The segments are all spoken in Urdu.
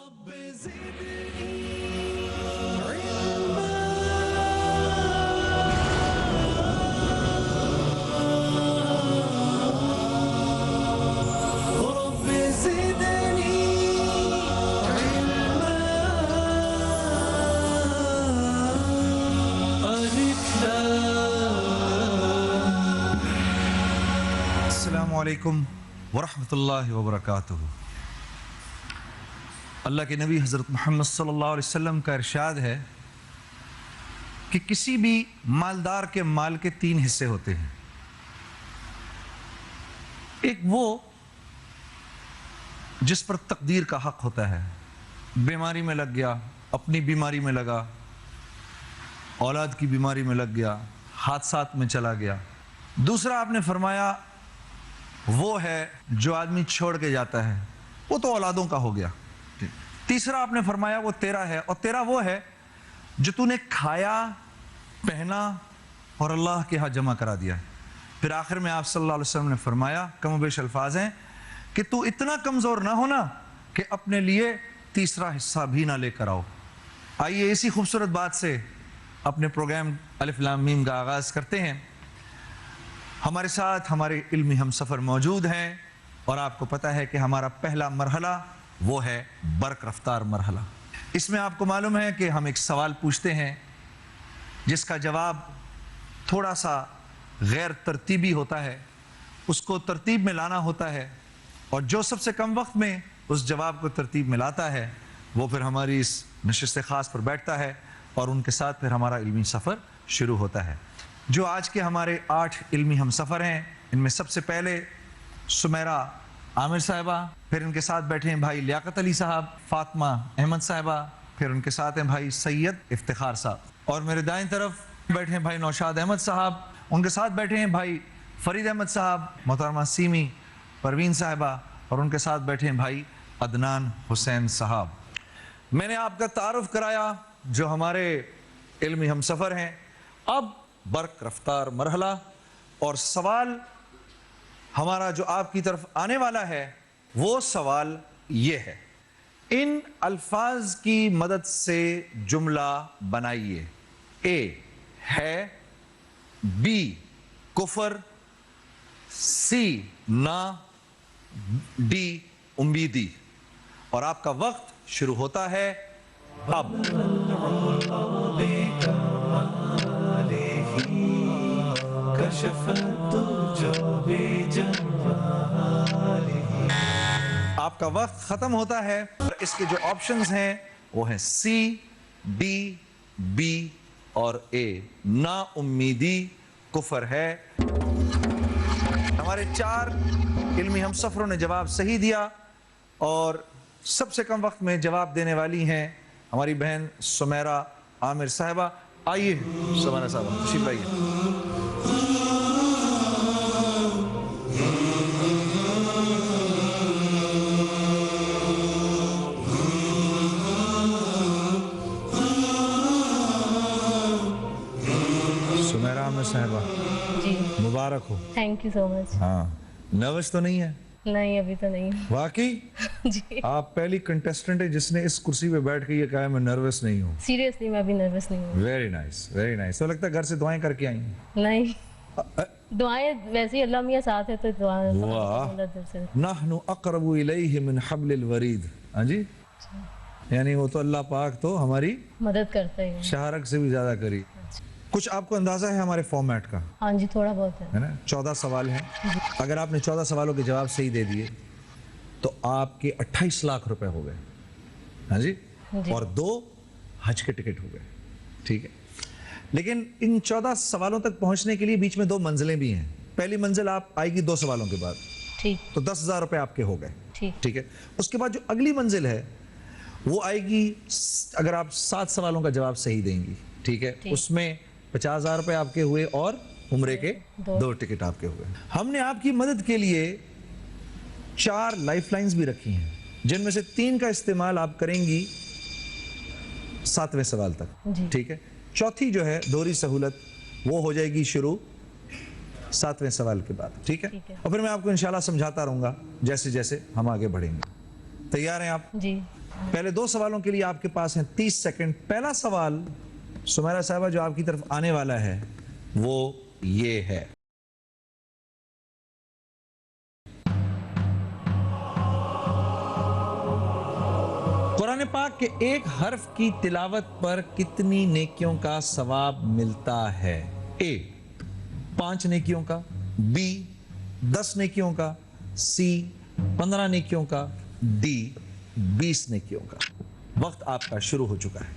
رب زدني رب زدني علما السلام علیکم ورحمۃ اللہ وبرکاتہ۔ اللہ کے نبی حضرت محمد صلی اللہ علیہ وسلم کا ارشاد ہے کہ کسی بھی مالدار کے مال کے 3 حصے ہوتے ہیں۔ ایک وہ جس پر تقدیر کا حق ہوتا ہے، بیماری میں لگ گیا، اپنی بیماری میں لگا، اولاد کی بیماری میں لگ گیا، حادثات میں چلا گیا۔ دوسرا آپ نے فرمایا وہ ہے جو آدمی چھوڑ کے جاتا ہے، وہ تو اولادوں کا ہو گیا۔ تیسرا آپ نے فرمایا وہ تیرا ہے، اور تیرا وہ ہے جو تو نے کھایا، پہنا اور اللہ کے ہاں جمع کرا دیا۔ پھر آخر میں آپ صلی اللہ علیہ وسلم نے فرمایا، کم و بیش الفاظ ہیں، کہ تو اتنا کمزور نہ ہونا کہ اپنے لیے تیسرا حصہ بھی نہ لے کر آؤ۔ آئیے اسی خوبصورت بات سے اپنے پروگرام الف لام میم کا آغاز کرتے ہیں۔ ہمارے ساتھ ہمارے علمی ہم سفر موجود ہیں، اور آپ کو پتہ ہے کہ ہمارا پہلا مرحلہ وہ ہے برق رفتار مرحلہ۔ اس میں آپ کو معلوم ہے کہ ہم ایک سوال پوچھتے ہیں جس کا جواب تھوڑا سا غیر ترتیبی ہوتا ہے، اس کو ترتیب میں لانا ہوتا ہے، اور جو سب سے کم وقت میں اس جواب کو ترتیب میں لاتا ہے وہ پھر ہماری اس نشست خاص پر بیٹھتا ہے، اور ان کے ساتھ پھر ہمارا علمی سفر شروع ہوتا ہے۔ جو آج کے ہمارے 8 علمی ہم سفر ہیں، ان میں سب سے پہلے سمیرہ عامر صاحبہ، پھر ان کے ساتھ بیٹھے ہیں بھائی لیاقت علی صاحب، فاطمہ احمد صاحبہ، پھر ان کے ساتھ ہیں بھائی سید افتخار صاحب، اور میرے دائیں طرف بیٹھے ہیں بھائی نوشاد احمد صاحب، ان کے ساتھ بیٹھے ہیں بھائی فرید احمد صاحب، محترمہ سیمی پروین صاحبہ، اور ان کے ساتھ بیٹھے ہیں بھائی عدنان حسین صاحب۔ میں نے آپ کا تعارف کرایا جو ہمارے علمی ہم سفر ہیں۔ اب برق رفتار مرحلہ، اور سوال ہمارا جو آپ کی طرف آنے والا ہے وہ سوال یہ ہے، ان الفاظ کی مدد سے جملہ بنائیے۔ اے ہے، بی کفر، سی نا، ڈی امیدی۔ اور آپ کا وقت شروع ہوتا ہے اب۔ آپ کا وقت ختم ہوتا ہے، اور اس کے جو آپشنز ہیں وہ ہیں سی، ڈی، بی اور اے۔ نا امیدی کفر ہے۔ ہمارے 4 علمی ہم سفروں نے جواب صحیح دیا، اور سب سے کم وقت میں جواب دینے والی ہیں ہماری بہن سمیرہ عامر صاحبہ۔ آئیے سمیرہ صاحبہ تشریف لائیے۔ سمیرہ عامر صاحبہ جی مبارک ہو۔ تھینک یو سو مچ۔ ہاں، نروس تو نہیں ہے؟ نہیں ابھی تو نہیں۔ واقعی جی آپ پہلی کنٹیسٹنٹ ہے جس نے اس کرسی پہ بیٹھ کے یہ کہا ہے میں نروس نہیں ہوں۔ سیریسلی میں ابھی نروس نہیں ہوں۔ Very nice, very nice. تو لگتا ہے گھر سے دعائیں کر کے آئی ہیں۔ نہیں، دعائیں ویسے اللہ میاں ساتھ ہے تو دعائیں واہ، دل سے۔ نحن اقرب الیہ من حبل الورید۔ ہاں جی، یعنی وہ تو اللہ پاک تو ہماری مدد کرتا ہی ہے۔ شہرک سے بھی زیادہ کری۔ کچھ آپ کو اندازہ ہے ہمارے فارمیٹ کا؟ ہاں جی تھوڑا بہت ہے۔ ہے نا، 14 سوال ہیں۔ اگر آپ نے 14 سوالوں کے جواب صحیح دے دیے تو آپ کے 28 لاکھ روپے ہو گئے۔ ہاں جی، اور 2 حج کے ٹکٹ ہو گئے۔ ٹھیک ہے، لیکن ان 14 سوالوں تک پہنچنے کے لیے بیچ میں 2 منزلیں بھی ہیں۔ پہلی منزل آپ آئے گی 2 سوالوں کے بعد، ٹھیک تو 10,000 روپے آپ کے ہو گئے۔ ٹھیک ٹھیک ہے، اس کے بعد جو اگلی منزل ہے وہ آئے گی اگر آپ 7 سوالوں کا جواب صحیح دیں گی۔ ٹھیک ہے، اس میں 50,000 روپے آپ کے ہوئے، اور عمرے کے 2 ٹکٹ آپ کے ہوئے۔ ہم نے آپ کی مدد کے لیے 4 لائف لائنز بھی رکھی ہیں، جن میں سے 3 کا استعمال آپ کریں گی 7ویں سوال تک۔ ٹھیک ہے، چوتھی جو ہے دوہری سہولت وہ ہو جائے گی شروع 7ویں سوال کے بعد۔ ٹھیک ہے، اور پھر میں آپ کو انشاءاللہ سمجھاتا رہوں گا جیسے جیسے ہم آگے بڑھیں گے۔ تیار ہیں آپ؟ جی پہلے 2 سوالوں کے لیے آپ کے پاس ہیں 30 سیکنڈ. پہلا سوال سمیرہ صاحبہ جو آپ کی طرف آنے والا ہے وہ یہ ہے. قرآن پاک کے ایک حرف کی تلاوت پر کتنی نیکیوں کا ثواب ملتا ہے؟ A 5 نیکیوں کا، B 10 نیکیوں کا، C 15 نیکیوں کا، D 20 نیکیوں کا. وقت آپ کا شروع ہو چکا ہے.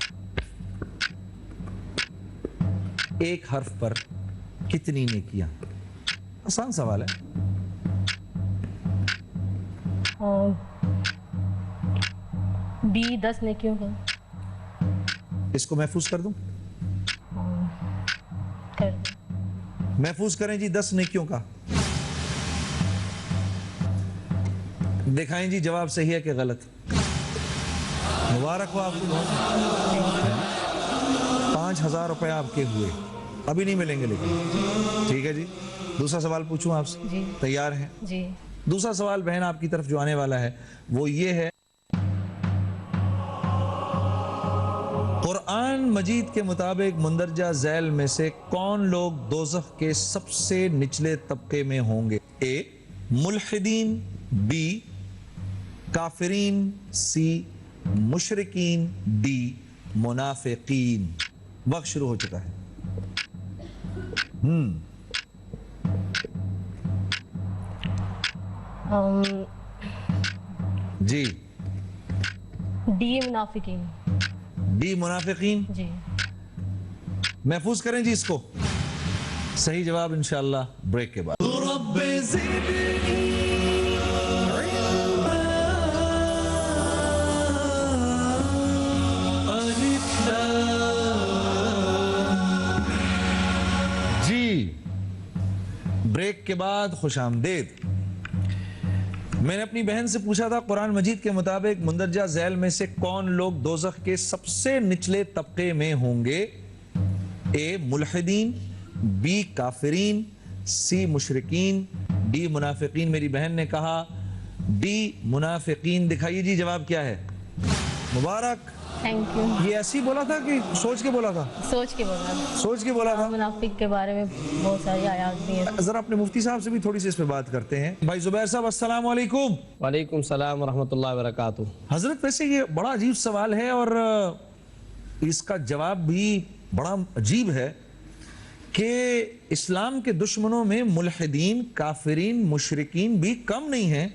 ایک حرف پر کتنی نیکیاں؟ آسان سوال ہے. B 10 نیکیوں کا. اس کو محفوظ کر دوں؟ کر دیں. محفوظ کریں جی 10 نیکیوں کا. دکھائیں جی جواب صحیح ہے کہ غلط. مبارک ہو آپ کو. 5,000 روپے آپ کے ہوئے. ابھی نہیں ملیں گے لیکن ٹھیک ہے جی. دوسرا سوال پوچھوں آپ سے؟ جی تیار ہیں؟ جی. دوسرا سوال بہن آپ کی طرف جو آنے والا ہے وہ یہ ہے. قرآن مجید کے مطابق مندرجہ ذیل میں سے کون لوگ دوزخ کے سب سے نچلے طبقے میں ہوں گے؟ A ملحدین، B کافرین، C مشرکین، D منافقین. وقت شروع ہو چکا ہے. جی D منافقین. D منافقین. جی. محفوظ کریں جی اس کو. صحیح جواب انشاءاللہ بریک کے بعد. رب زدني جی بریک کے بعد خوش آمدید. میں نے اپنی بہن سے پوچھا تھا قرآن مجید کے مطابق مندرجہ ذیل میں سے کون لوگ دوزخ کے سب سے نچلے طبقے میں ہوں گے؟ A ملحدین، B کافرین، C مشرکین، D منافقین. میری بہن نے کہا D منافقین. دکھائیے جی جواب کیا ہے. مبارک. Thank you. یہ ایسی بولا تھا کہ سوچ کے بولا تھا؟ سوچ کے بولا. سوچ کے بولا تھا. منافق کے بارے میں بہت ساری آیات بھی ہیں. ذرا اپنے مفتی صاحب سے بھی تھوڑی سی اس پہ بات کرتے ہیں. بھائی زبیر صاحب السلام علیکم. وعلیکم السلام ورحمۃ اللہ وبرکاتہ. حضرت ویسے یہ بڑا عجیب سوال ہے اور اس کا جواب بھی بڑا عجیب ہے کہ اسلام کے دشمنوں میں ملحدین، کافرین، مشرکین بھی کم نہیں ہیں،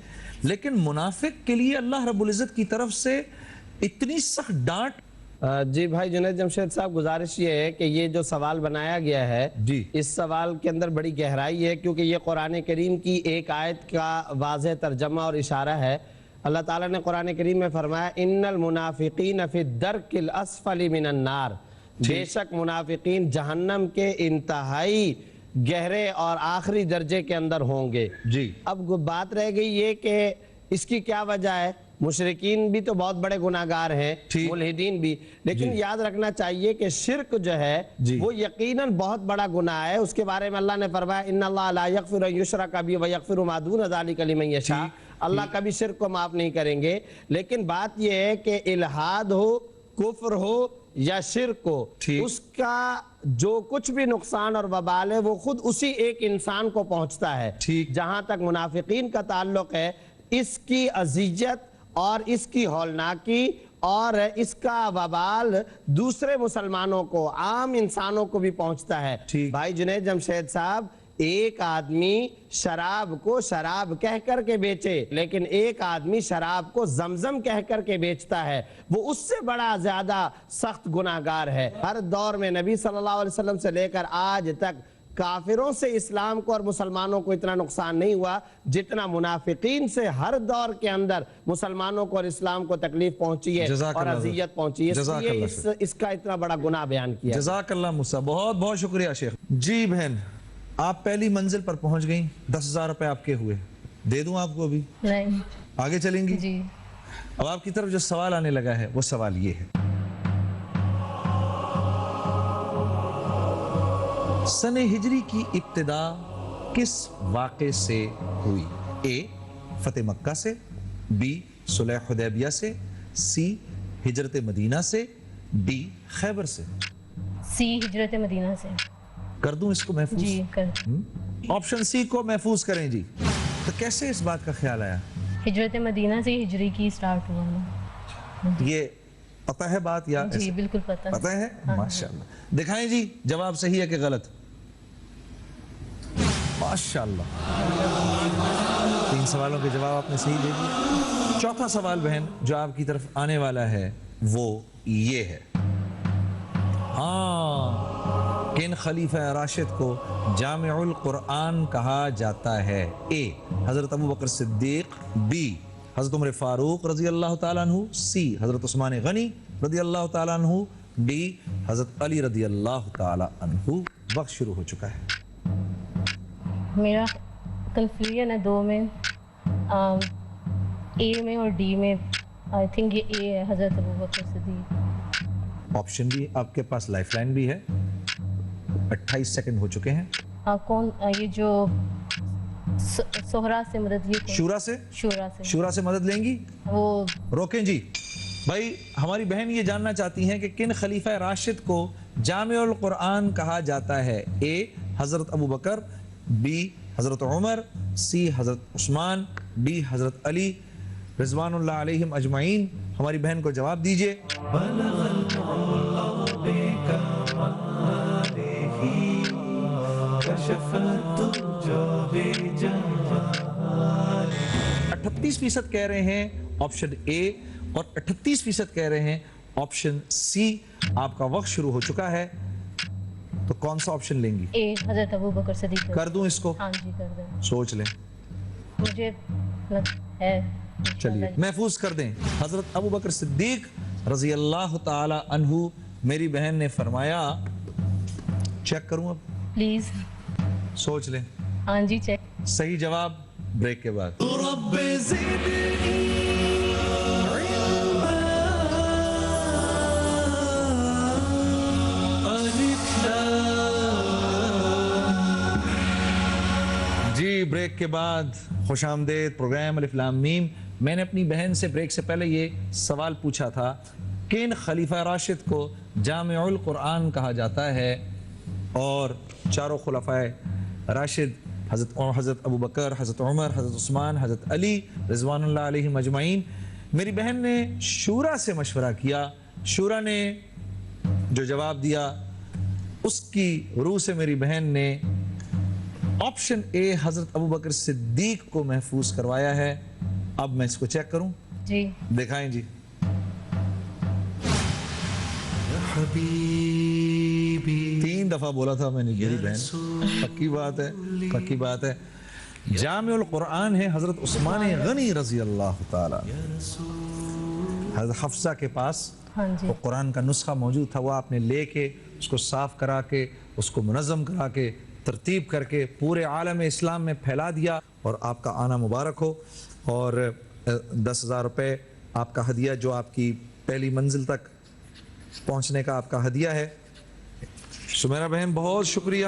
لیکن منافق کے لیے اللہ رب العزت کی طرف سے اتنی سخت ڈانٹ. جی بھائی جنید جمشید صاحب، گزارش یہ ہے کہ یہ جو سوال بنایا گیا ہے جی اس سوال کے اندر بڑی گہرائی ہے، کیونکہ یہ قرآن کریم کی ایک آیت کا واضح ترجمہ اور اشارہ ہے. اللہ تعالیٰ نے قرآن کریم میں فرمایا ان المنافقین فی الدرک الاسفل من النار. بے شک منافقین جہنم کے انتہائی گہرے اور آخری درجے کے اندر ہوں گے. جی اب بات رہ گئی یہ کہ اس کی کیا وجہ ہے. مشرکین بھی تو بہت بڑے گناہگار ہیں، ملحدین بھی، لیکن یاد رکھنا چاہیے کہ شرک جو ہے وہ یقیناً بہت بڑا گناہ ہے. اس کے بارے میں اللہ نے فرمایا ان اللہ لا یغفر ان یشرک بہ ویغفر ما دون ذلک لمن یشاء. اللہ کبھی شرک کو معاف نہیں کریں گے. لیکن بات یہ ہے کہ الحاد ہو، کفر ہو یا شرک ہو، اس کا جو کچھ بھی نقصان اور وبال ہے وہ خود اسی ایک انسان کو پہنچتا ہے. جہاں تک منافقین کا تعلق ہے، اس کی اذیت اور اس کی ہولناکی اور اس کا وبال دوسرے مسلمانوں کو، عام انسانوں کو بھی پہنچتا ہے. بھائی جنید جمشید صاحب، ایک آدمی شراب کو شراب کہہ کر کے بیچے، لیکن ایک آدمی شراب کو زمزم کہہ کر کے بیچتا ہے، وہ اس سے بڑا زیادہ سخت گناہگار ہے. ہر دور میں نبی صلی اللہ علیہ وسلم سے لے کر آج تک کافروں سے اسلام کو اور مسلمانوں کو اتنا نقصان نہیں ہوا جتنا منافقین سے ہر دور کے اندر مسلمانوں کو اور اسلام کو تکلیف پہنچی ہے اور اذیت پہنچی ہے. اس لیے اس کا اتنا بڑا گناہ بیان کیا. جزاک اللہ موسیٰ، بہت بہت شکریہ شیخ. جی بہن، آپ پہلی منزل پر پہنچ گئیں، 10,000 روپے آپ کے ہوئے. دے دوں آپ کو ابھی؟ نہیں. آگے چلیں گی؟ جی. اب آپ کی طرف جو سوال آنے لگا ہے وہ سوال یہ ہے. سن ہجری کی ابتدا کس واقعے سے ہوئی؟ A فتح مکہ سے، B صلح حدیبیہ سے، سی ہجرت مدینہ سے، ڈی خیبر سے؟ سی ہجرت مدینہ سے۔ کر دوں اس کو محفوظ؟ جی کر آپشن سی کو محفوظ کریں جی۔ تو کیسے اس بات کا خیال آیا؟ ہجرت مدینہ سے ہجری کی سٹارٹ ہوا نا۔ یہ پتہ ہے بات یا جی بالکل پتہ پتہ ہے؟ ماشاءاللہ۔ دکھائیں جی جواب صحیح ہے کہ غلط؟ ماشاءاللہ 3 سوالوں کے جواب آپ نے صحیح دے دیے۔ چوتھا سوال بہن جو آپ کی طرف آنے والا ہے وہ یہ ہے، ہاں کن خلیفہ راشد کو جامع القرآن کہا جاتا ہے؟ اے حضرت ابوبکر صدیق، بی حضرت عمر فاروق رضی اللہ تعالیٰ عنہ، سی حضرت عثمان غنی رضی اللہ تعالیٰ عنہ، ڈی حضرت علی رضی اللہ تعالیٰ عنہ۔ وقت شروع ہو چکا ہے۔ میرا کنفیوژن ہے دو میں، اے میں اور ڈی میں۔ آئی تھنک یہ اے ہے، حضرت ابوبکر صدیق۔ آپشن بھی آپ کے پاس، لائف لائن بھی ہے۔ 28 سیکنڈ ہو چکے ہیں۔ کون یہ جو سہرا سے مدد، یہ کون؟ شورا سے؟ شورا سے مدد لیں گی؟ وہ روکیں جی بھائی، ہماری بہن یہ جاننا چاہتی ہیں کہ کن خلیفہ راشد کو جامع القرآن کہا جاتا ہے؟ اے حضرت ابوبکر، بی حضرت عمر، سی حضرت عثمان، ڈی حضرت علی رضوان اللہ علیہم اجمعین۔ ہماری بہن کو جواب دیجئے۔ 38% کہہ رہے ہیں آپشن اے اور 38% کہہ رہے ہیں آپشن سی۔ آپ کا وقت شروع ہو چکا ہے، تو کون سا آپشن لیں گی؟ اے حضرت ابوبکر صدیق۔ کر دوں اس کو؟ ہاں جی کر دیں، سوچ لیں، مجھے ہے۔ چلیے محفوظ کر دیں۔ حضرت ابوبکر صدیق رضی اللہ تعالی عنہ۔ میری بہن نے فرمایا، چیک کروں اب؟ پلیز سوچ لیں۔ ہاں جی چیک۔ صحیح جواب بریک کے بعد۔ رب زدني علما ألف جی بریک کے بعد خوش آمدید پروگرام الف لام میم۔ میں نے اپنی بہن سے بریک سے پہلے یہ سوال پوچھا تھا، کن خلیفہ راشد کو جامع القرآن کہا جاتا ہے؟ اور چاروں خلفاء راشد حضرت ابوبکر، حضرت عمر، حضرت عثمان، حضرت علی رضوان اللہ علیہم اجمعین۔ میری بہن نے شورا سے مشورہ کیا، شورا نے جو جواب دیا اس کی روح سے میری بہن نے آپشن اے حضرت ابوبکر صدیق کو محفوظ کروایا ہے۔ اب میں اس کو چیک کروں؟ جی دکھائیں جی۔ حبيبي 3 دفعہ بولا تھا میں نے میری بہن، پکی بات ہے، پکی بات ہے۔ جامع القرآن ہے حضرت عثمان غنی رضی اللہ تعالی۔ حضرت حفصہ کے پاس ہاں جی وہ قرآن کا نسخہ موجود تھا، وہ آپ نے لے کے اس کو صاف کرا کے اس کو منظم کرا کے ترتیب کر کے پورے عالم اسلام میں پھیلا دیا، اور آپ کا آنا مبارک ہو۔ اور 10,000 روپے آپ کا ہدیہ جو آپ کی پہلی منزل تک پہنچنے کا آپ کا ہدیہ ہے۔ سمیرہ بہن بہت شکریہ،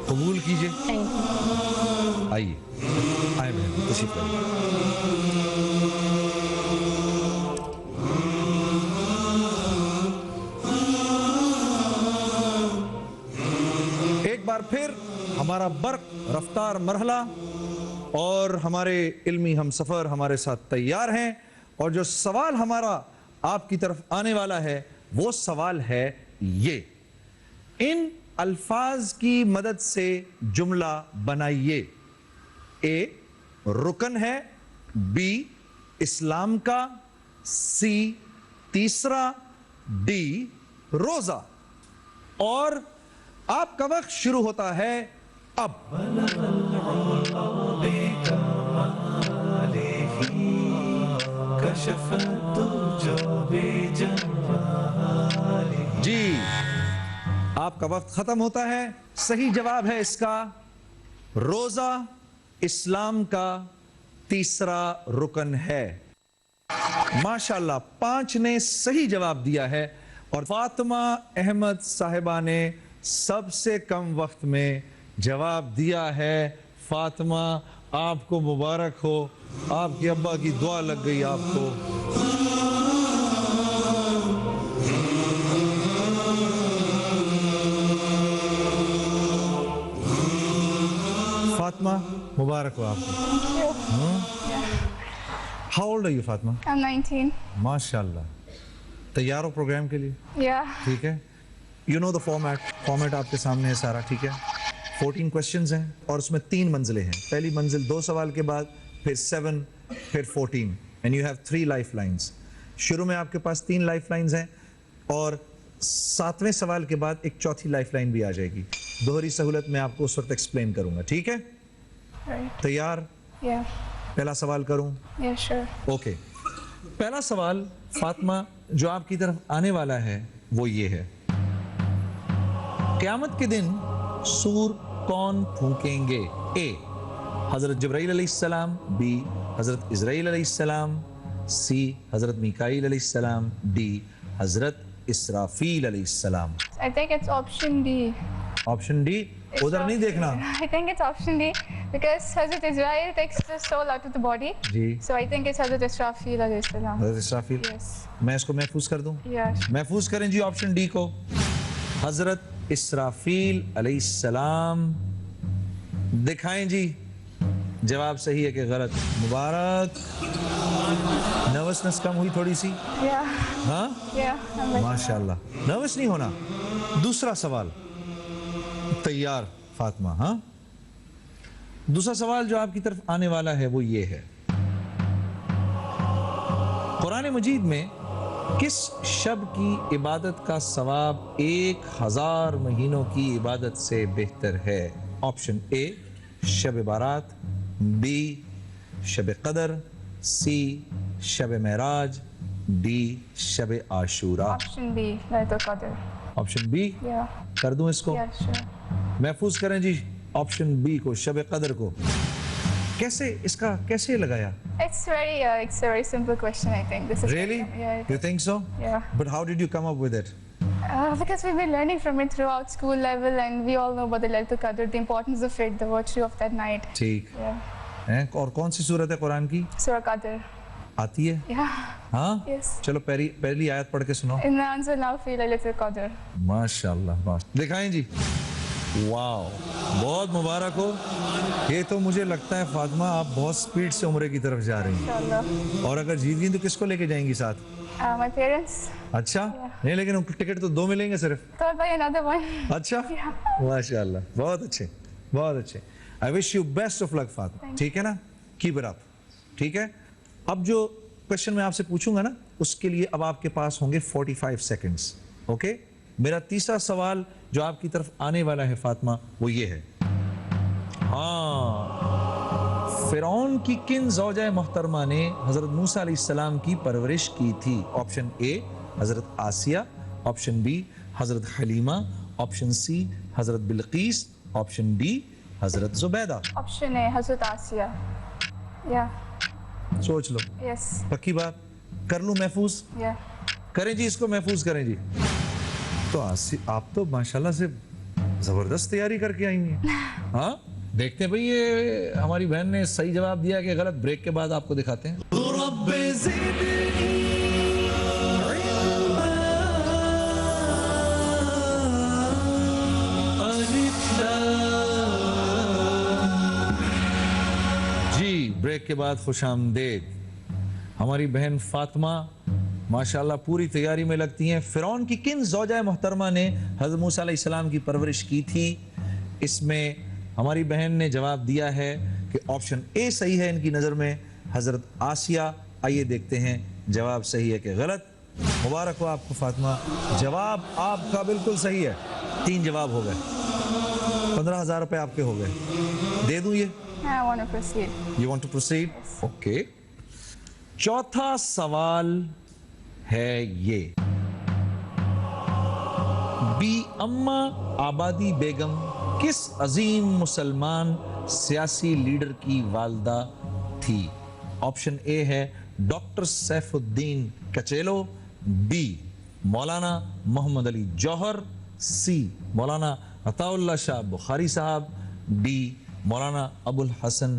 قبول کیجئے۔ Thank you. آئیے آئے بہن تشریف لائیے۔ ایک بار پھر ہمارا برق رفتار مرحلہ اور ہمارے علمی ہم سفر ہمارے ساتھ تیار ہیں، اور جو سوال ہمارا آپ کی طرف آنے والا ہے وہ سوال ہے یہ، ان الفاظ کی مدد سے جملہ بنائیے۔ اے رکن ہے، بی اسلام کا، سی تیسرا، ڈی روزہ۔ اور آپ کا وقت شروع ہوتا ہے اب۔ جی آپ کا وقت ختم ہوتا ہے۔ صحیح جواب ہے اس کا روزہ اسلام کا تیسرا رکن ہے۔ ماشاءاللہ 5 نے صحیح جواب دیا ہے، اور فاطمہ احمد صاحبہ نے سب سے کم وقت میں جواب دیا ہے۔ فاطمہ آپ کو مبارک ہو, آپ کے ابا کی دعا لگ گئی آپ کو. فاطمہ مبارک ہو آپ کو. How old are you, Fatima? I'm 19. ماشاءاللہ. تیار ہو پروگرام کے لیے؟ Yeah. ٹھیک ہے. You know the format آپ کے سامنے ہے سارا, ٹھیک ہے. 14 questions ہیں اور اس میں 3 منزلیں ہیں. پہلی منزل 2 سوال کے بعد, پھر 7, پھر 14. And you have 3 lifelines. شروع میں آپ کے پاس 3 lifelines ہیں اور 7ویں سوال کے بعد ایک چوتھی لائف لائن بھی آ جائے گی. دوہری سہولت میں آپ کو اس وقت ایکسپلین کروں گا, ٹھیک ہے؟ Right. تیار؟ Yeah. پہلا سوال کروں؟ Yeah, sure. اوکے. پہلا سوال فاطمہ جو آپ کی طرف آنے والا ہے وہ یہ ہے, قیامت کے دن سور کون پھونکیں گے؟ اے حضرت جبرائیل علیہ السلام, بی حضرت اسرائیل علیہ السلام, سی حضرت میکائیل علیہ السلام, ڈی حضرت اسرافیل علیہ السلام. I think it's option D. Option D. ادھر نہیں دیکھنا. I think it's option D because Hazrat Israel takes the soul out of the body. G. So I think it's Hazrat Israfil alayhi salam. حضرت اسرافیل. Yes. میں اس کو محفوظ کر دوں؟ Yeah. محفوظ کریں جی آپشن ڈی کو. حضرت اسرافیل علیہ السلام. دکھائیں جی جواب صحیح ہے کہ غلط. مبارک. نروسنس کم ہوئی تھوڑی سی؟ Yeah. ہاں Yeah. I'm like, ماشاءاللہ. نروس نہیں ہونا. دوسرا سوال تیار فاطمہ؟ ہاں. دوسرا سوال جو آپ کی طرف آنے والا ہے وہ یہ ہے, قرآن مجید میں کس شب کی عبادت کا ثواب 1000 مہینوں کی عبادت سے بہتر ہے؟ آپشن اے شب بارات, بی شب قدر, سی شب معراج, ڈی شب عاشورہ. option B, Laylatul Qadr. Option B Yeah. کر دوں اس کو؟ Yeah, sure. محفوظ کریں جی آپشن بی کو, شب قدر کو. کیسے اس کا کیسے لگایا؟ It's a very simple question, I think. This is Really? Yeah. You think so? Yeah. But how did you come up with it? Because we've been learning from it throughout school level, and we all know about the Laylatul Qadr, the importance of it, the virtue of that night. ٹھیک. Yeah. اور کون سی صورت ہے قرآن کی Surah Qadr. آتی ہے؟ Yeah. ہاں. Yes. چلو پہلی آیت پڑھ کے سنو. Inna anzalnahu fi Laylatul Qadr. ماشاءاللہ. دکھائیں جی. واو, بہت مبارک ہو. یہ تو مجھے لگتا ہے فاطمہ آپ بہت سپیڈ سے عمرے کی طرف جا رہی ہیں, Inshallah. اور اگر جیت گئی تو کس کو لے کے جائیں گی ساتھ؟ My parents. اچھا نہیں, لیکن ٹکٹ تو 2 ملیں گے صرف. So I'll buy another one. اچھا ماشاءاللہ, بہت اچھے بہت اچھے. آئی وش یو بیسٹ آف لک فاطمہ, ٹھیک ہے نا؟ کیپ اٹ اپ, ٹھیک ہے. اب جو کوشچن میں آپ سے پوچھوں گا نا اس کے لیے اب آپ کے پاس ہوں گے 45 سیکنڈز. اوکے. میرا تیسرا سوال جو آپ کی طرف آنے والا ہے فاطمہ وہ یہ ہے, ہاں فرعون کی کن زوجہ محترمہ نے حضرت موسیٰ علیہ السلام کی پرورش کی تھی؟ آپشن اے حضرت آسیہ, آپشن بی حضرت حلیمہ, آپشن سی حضرت بلقیس, آپشن ڈی حضرت Zubaida. Option A, Hazrat Asiya. Yeah. سوچ لو. Yes. پکی بات. کر لوں محفوظ؟ Yeah. کریں جی اس کو محفوظ کریں جی. تو آپ تو ماشاءاللہ سے زبردست تیاری کر کے آئی ہیں. ہاں دیکھتے ہیں بھئی یہ ہماری بہن نے صحیح جواب دیا کہ غلط. بریک کے بعد آپ کو دکھاتے ہیں. رب زدني جی بریک کے بعد خوش آمدید. ہماری بہن فاطمہ ماشاءاللہ پوری تیاری میں لگتی ہیں. فرعون کی کن زوجہ محترمہ نے حضرت موسیٰ علیہ السلام کی پرورش کی تھی؟ اس میں ہماری بہن نے جواب دیا ہے کہ آپشن اے صحیح ہے ان کی نظر میں, حضرت آسیہ. آئیے دیکھتے ہیں جواب صحیح ہے کہ غلط. مبارک ہو آپ کو فاطمہ, جواب آپ کا بالکل صحیح ہے. 3 جواب ہو گئے, 15,000 روپے آپ کے ہو گئے. دے دوں یہ؟ I want to proceed. You want to proceed? Okay. چوتھا سوال ہے یہ, بی اما آبادی بیگم کس عظیم مسلمان سیاسی لیڈر کی والدہ تھی؟ آپشن اے ہے ڈاکٹر سیف الدین کچیلو, بی مولانا محمد علی جوہر, سی مولانا عطا اللہ شاہ بخاری صاحب, D Maulana Abu al-Hasan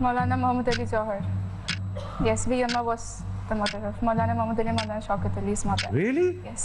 Maulana Muhammad Ali Jauhar. Yes, B. Amma was the mother of Maulana Muhammad Ali, Maulana Shaukat Ali's mother. Really? Yes.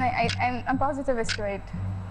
No, I'm positive it's right.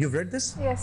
You've read this? Yes.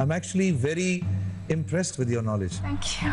I'm actually very impressed with your knowledge. Thank you.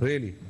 really.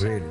Really.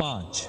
5,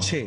6,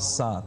7,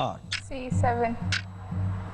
8। C 7.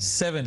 7।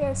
Yes.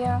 Yeah.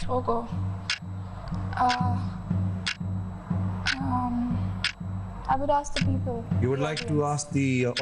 Togo. I would ask the people. You would like to ask the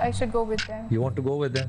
I should go with them. You want to go with them?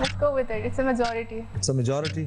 Let's go with it. It's a majority. It's a majority.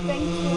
Thank you.